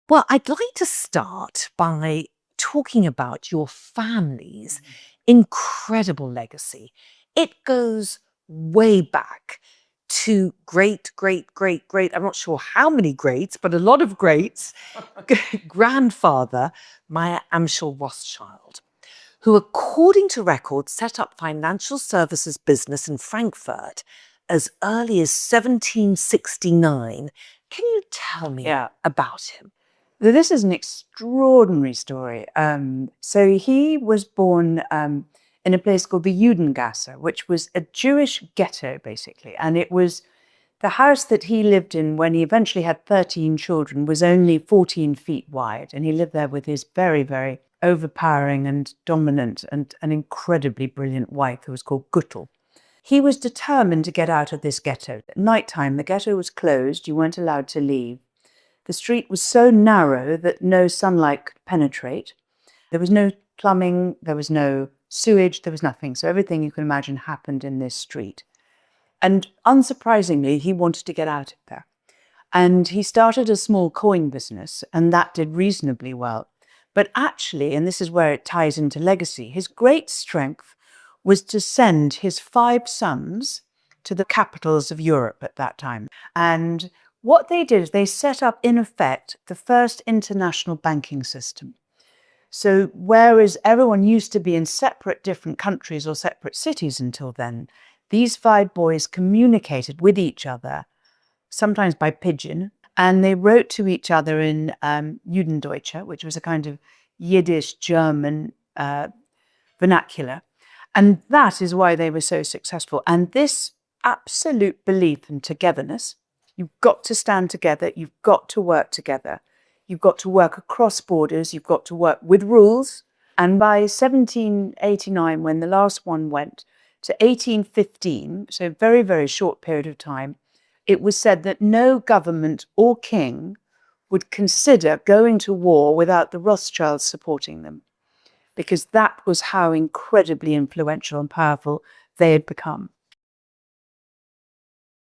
Well, I'd like to start by talking about your family's incredible legacy. It goes way back to great, great, great, great, I'm not sure how many greats, but a lot of greats, grandfather, Maya Amschel Rothschild, who, according to records, set up financial services business in Frankfurt as early as 1769. Can you tell me Yeah. about him? This is an extraordinary story. So he was born in a place called the Judengasse, which was a Jewish ghetto, basically. And it was the house that he lived in when he eventually had 13 children was only 14 feet wide. And he lived there with his very, very overpowering and dominant and an incredibly brilliant wife who was called Guttel. He was determined to get out of this ghetto. At nighttime, the ghetto was closed. You weren't allowed to leave. The street was so narrow that no sunlight could penetrate. There was no plumbing, there was no sewage, there was nothing. So everything you can imagine happened in this street. And unsurprisingly, he wanted to get out of there. And he started a small coin business, and that did reasonably well. But actually, and this is where it ties into legacy, his great strength was to send his 5 sons to the capitals of Europe at that time. And what they did is they set up, in effect, the first international banking system. So whereas everyone used to be in separate different countries or separate cities until then, these 5 boys communicated with each other, sometimes by pigeon, and they wrote to each other in Judendeutsche, which was a kind of Yiddish German vernacular. And that is why they were so successful. And this absolute belief in togetherness, you've got to stand together, you've got to work together, you've got to work across borders, you've got to work with rules. And by 1789, when the last one went, to 1815, so a very, very short period of time, it was said that no government or king would consider going to war without the Rothschilds supporting them, because that was how incredibly influential and powerful they had become.